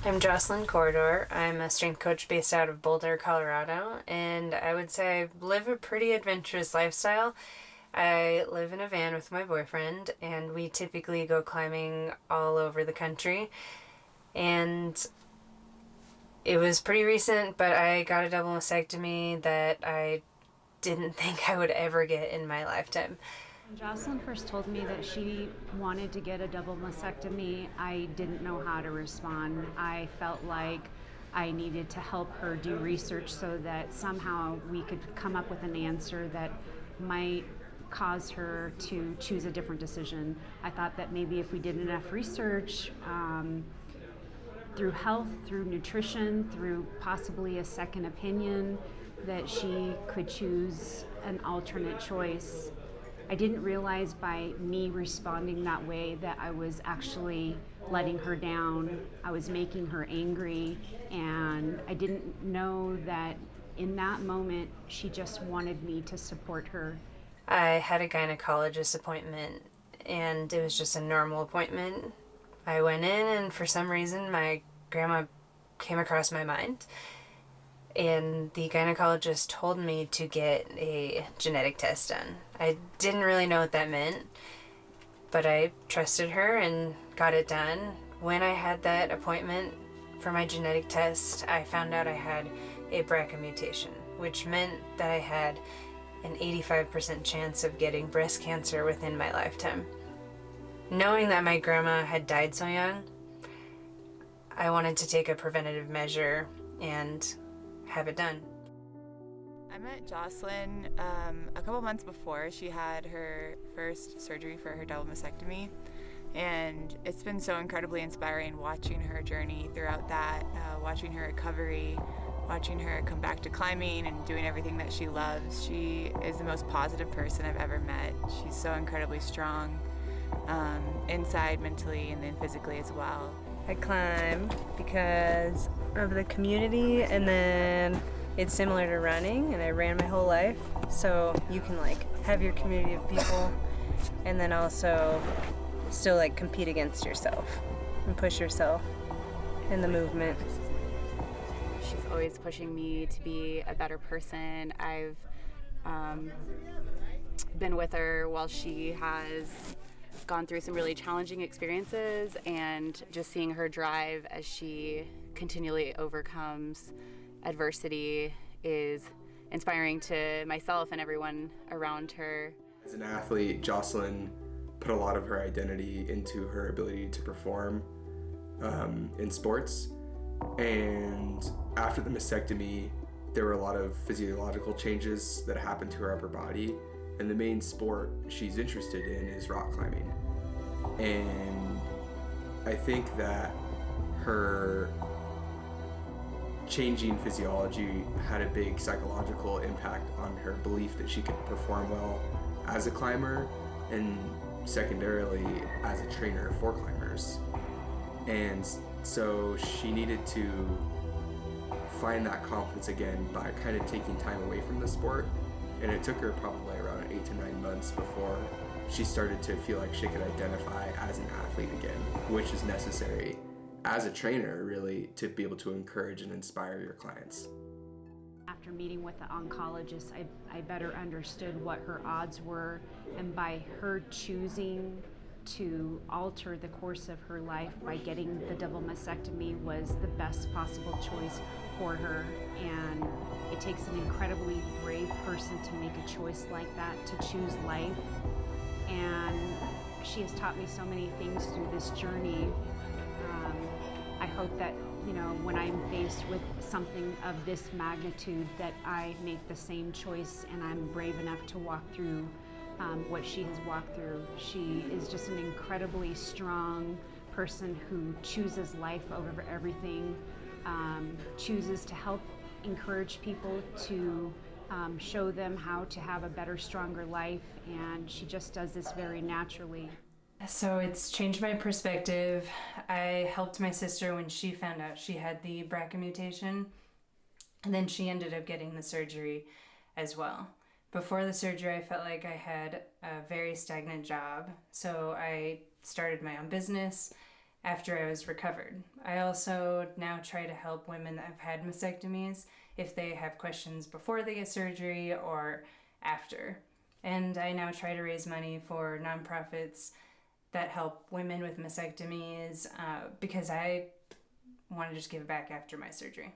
I'm Joslynn Corredor. I'm a strength coach based out of Boulder, Colorado, and I would say I live a pretty adventurous lifestyle. I live in a van with my boyfriend, and we typically go climbing all over the country. And it was pretty recent, but I got a double mastectomy that I didn't think I would ever get in my lifetime. When Jocelyn first told me that she wanted to get a double mastectomy, I didn't know how to respond. I felt like I needed to help her do research so that somehow we could come up with an answer that might cause her to choose a different decision. I thought that maybe if we did enough research, through health, through nutrition, through possibly a second opinion, that she could choose an alternate choice. I didn't realize by me responding that way that I was actually letting her down. I was making her angry, and I didn't know that in that moment she just wanted me to support her. I had a gynecologist appointment, and it was just a normal appointment. I went in, and for some reason, my grandma came across my mind, and the gynecologist told me to get a genetic test done. I didn't really know what that meant, but I trusted her and got it done. When I had that appointment for my genetic test, I found out I had a BRCA mutation, which meant that I had an 85% chance of getting breast cancer within my lifetime. Knowing that my grandma had died so young, I wanted to take a preventative measure and have it done. I met Jocelyn a couple months before she had her first surgery for her double mastectomy, and it's been so incredibly inspiring watching her journey throughout that, watching her recovery, watching her come back to climbing and doing everything that she loves. She is the most positive person I've ever met. She's so incredibly strong, inside, mentally, and then physically as well. I climb because of the community, and then it's similar to running, and I ran my whole life, so you can have your community of people and then also still compete against yourself and push yourself in the movement. She's always pushing me to be a better person. I've been with her while she has gone through some really challenging experiences, and just seeing her drive as she continually overcomes adversity is inspiring to myself and everyone around her. As an athlete, Jocelyn put a lot of her identity into her ability to perform in sports. And after the mastectomy, there were a lot of physiological changes that happened to her upper body. And the main sport she's interested in is rock climbing. And I think that her changing physiology had a big psychological impact on her belief that she could perform well as a climber, and secondarily as a trainer for climbers. And so she needed to find that confidence again by kind of taking time away from the sport. And it took her probably around 8 to 9 months before she started to feel like she could identify as an athlete again, which is necessary as a trainer, really, to be able to encourage and inspire your clients. After meeting with the oncologist, I better understood what her odds were, and by her choosing to alter the course of her life by getting the double mastectomy was the best possible choice for her. And it takes an incredibly brave person to make a choice like that, to choose life. And she has taught me so many things through this journey. I hope that, when I'm faced with something of this magnitude, that I make the same choice and I'm brave enough to walk through what she has walked through. She is just an incredibly strong person who chooses life over everything, chooses to help encourage people, to show them how to have a better, stronger life, and she just does this very naturally. So it's changed my perspective. I helped my sister when she found out she had the BRCA mutation, and then she ended up getting the surgery as well. Before the surgery, I felt like I had a very stagnant job, so I started my own business, after I was recovered. I also now try to help women that have had mastectomies if they have questions before they get surgery or after. And I now try to raise money for nonprofits that help women with mastectomies because I want to just give back after my surgery.